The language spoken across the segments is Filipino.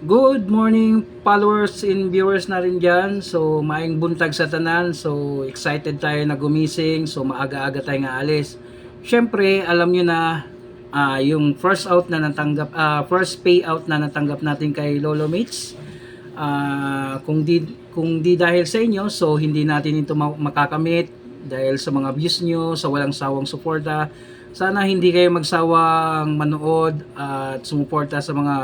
Good morning followers and viewers na rin dyan. So maayong buntag sa tanan. So excited tayo na gumising. So maaga-aga tayo nga alis. Syempre alam nyo na yung first payout na natanggap natin kay Lolo Mates. Kung di dahil sa inyo, so hindi natin ito makakamit dahil sa mga views nyo, sa walang sawang suporta. Sana hindi kayo magsawang manood at sumuporta sa mga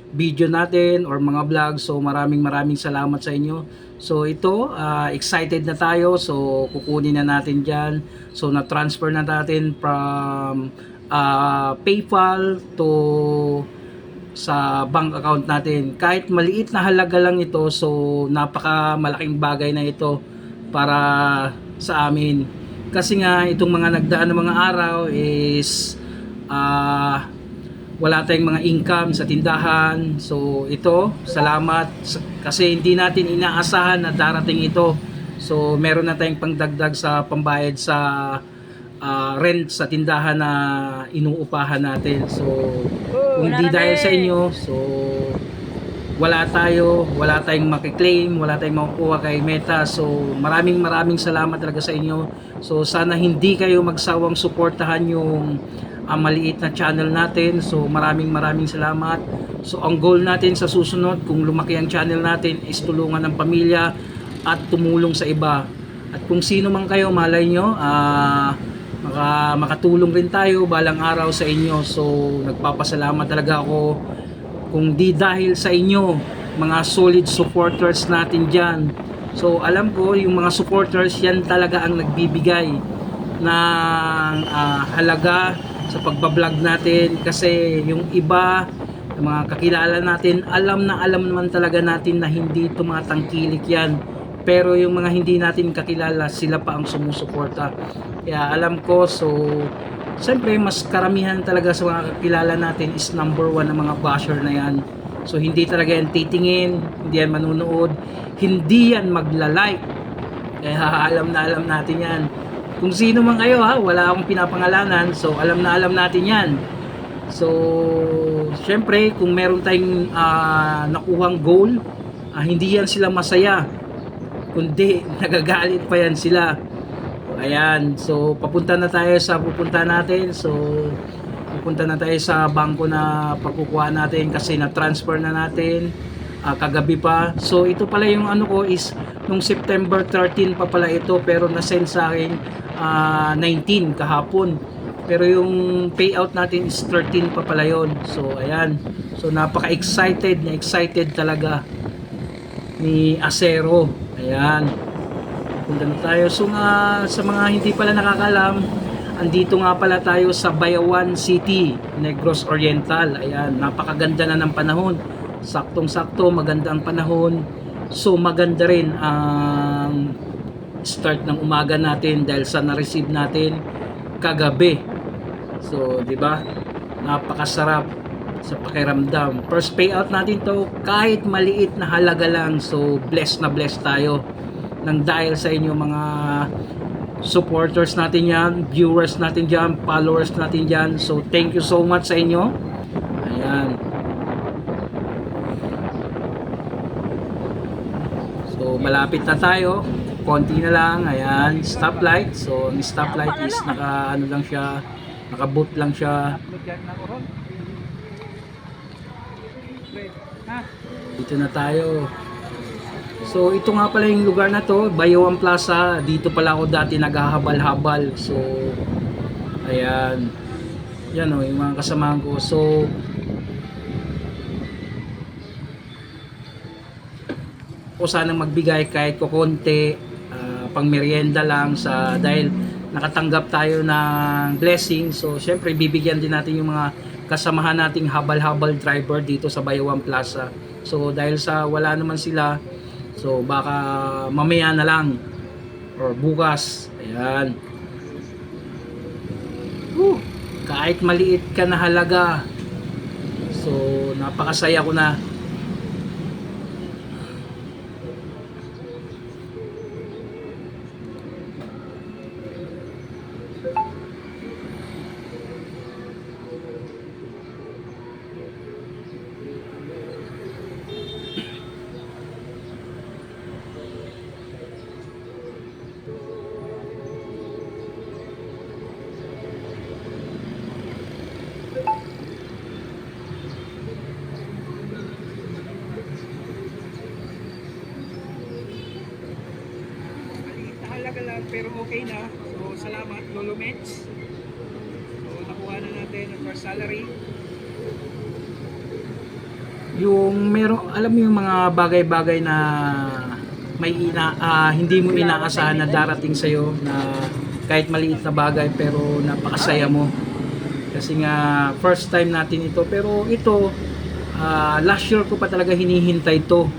video natin or mga vlog. So maraming salamat sa inyo. So ito, excited na tayo. So kukunin na natin dyan. So na-transfer na natin from PayPal to sa bank account natin. Kahit maliit na halaga lang ito, so napaka malaking bagay na ito para sa amin. Kasi nga itong mga nagdaan ng mga araw is wala tayong mga income sa tindahan. So ito, salamat kasi hindi natin inaasahan na darating ito. So meron na tayong pangdagdag sa pambayad sa rent sa tindahan na inuupahan natin. So kung di dahil sa inyo, so wala tayong makiklaim, wala tayong makukuha kay Meta. So maraming salamat talaga sa inyo. So sana hindi kayo magsawang suportahan yung maliit na channel natin. So maraming salamat. So ang goal natin sa susunod, kung lumaki ang channel natin, is tulungan ng pamilya at tumulong sa iba. At kung sino man kayo, malay nyo, makatulong rin tayo balang araw sa inyo. So nagpapasalamat talaga ako kung di dahil sa inyo, mga solid supporters natin dyan. So alam ko yung mga supporters, yan talaga ang nagbibigay ng halaga sa pagbablog natin. Kasi yung iba, yung mga kakilala natin, alam naman talaga natin na hindi tumatangkilik yan. Pero yung mga hindi natin kakilala, sila pa ang sumusuporta. Kaya alam ko, so siyempre mas karamihan talaga sa mga kakilala natin is number 1 ng mga basher na yan. So hindi talaga yan titingin, hindi yan manunood, hindi yan magla-like. Kaya alam natin yan. Kung sino man kayo, wala akong pinapangalanan, so alam natin yan. So siyempre kung meron tayong nakuhang goal, hindi yan sila masaya, kundi nagagalit pa yan sila. Ayan, so pupunta na tayo sa pupunta natin. So pupunta na tayo sa bangko na pagkukuha natin kasi na-transfer na natin kagabi pa. So ito pala yung ano ko is nung September 13 pa pala ito, pero na-send sa akin 19 kahapon. Pero yung payout natin is 13 pa pala yon. So ayan, so napaka-excited talaga ni Acero. Ayan, punta na tayo. So sa mga hindi pala nakakalam, andito nga pala tayo sa Bayawan City, Negros Oriental. Ayan, napakaganda na ng panahon. Saktong-sakto, maganda ang panahon. So maganda rin ang start ng umaga natin dahil sa na-receive natin kagabi. So, 'di ba? Napakasarap sa pakiramdam. First payout natin 'to, kahit maliit na halaga lang. So, blessed na blessed tayo nang dahil sa inyo mga supporters natin yan, viewers natin dyan, followers natin dyan. So thank you so much sa inyo. Ayan, so malapit na tayo, konti na lang. Ayan, stoplight. So ang stoplight is naka ano lang siya, naka-boot lang siya. Dito na tayo. So ito nga pala yung lugar na to, Bayawan Plaza. Dito pala ako dati naghahabal-habal. So ayan, yan o, yung mga kasamahan ko. So o sanang magbigay kahit kukonti, pang merienda lang sa dahil nakatanggap tayo ng blessing. So syempre bibigyan din natin yung mga kasamahan nating habal-habal driver dito sa Bayawan Plaza. So dahil sa wala naman sila, so baka mamaya na lang or bukas. Ayan. Kahit maliit ka na halaga, so napakasaya ko na. pero okay na. So salamat Lolo Mets. So nakuha na natin ang first salary. Yung meron, alam mo yung mga bagay-bagay na hindi mo inaasahan na darating sa iyo, na kahit maliit na bagay pero napakasaya mo. Kasi nga first time natin ito, pero ito last year ko pa talaga hinihintay to.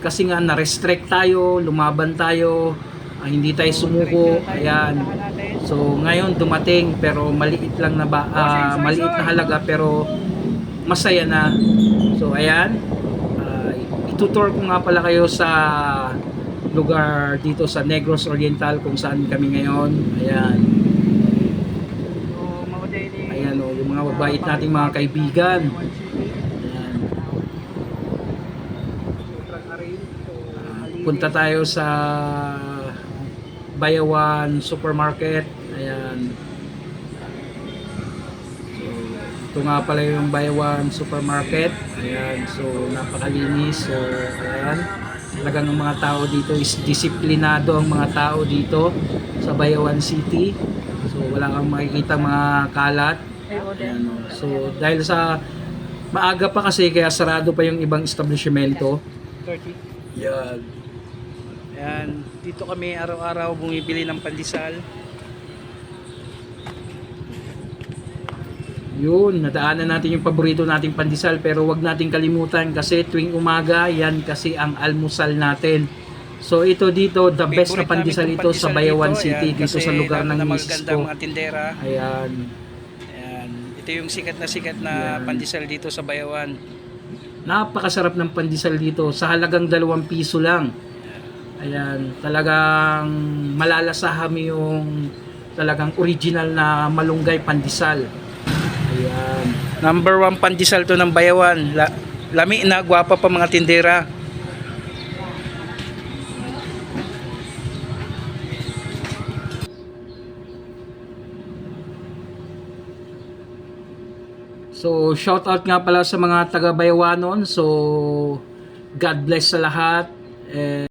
Kasi nga na-restrict tayo, lumaban tayo, hindi tayo sumuko. Ayan. So ngayon dumating, pero maliit lang na maliit na halaga pero masaya na. So ayan, itutour ko nga pala kayo sa lugar dito sa Negros Oriental kung saan kami ngayon. Ayan. Ayan o, yung mga mabait nating mga kaibigan. Ayan. Punta tayo sa Bayawan Supermarket. Ayan. Ito nga pala yung Bayawan Supermarket. Ayan, so napakalinis. So ayan, talagang ang mga tao dito is disiplinado, ang mga tao dito sa Bayawan City. So wala kang makikita mga kalat. Ayan, so dahil sa maaga pa kasi, kaya sarado pa yung ibang establishmento. 30. Ayan. Ayan, dito kami araw-araw bumibili ng pandesal. Yun, nadaanan natin yung paborito nating pandesal, pero wag nating kalimutan kasi tuwing umaga, yan kasi ang almusal natin. So ito dito, the best na pandesal ito sa Bayawan City, dito sa lugar ng misis ko. Ayan. Ayan. Ito yung sikat na pandesal dito sa Bayawan. Napakasarap ng pandesal dito sa halagang 2 piso lang. Ayan, talagang malalasahan mo yung talagang original na malunggay pandesal. Ayan. Number 1 pandesal to ng Bayawan. Lami na, gwapa pa mga tindera. So, shout out nga pala sa mga taga Bayawanon. So, God bless sa lahat.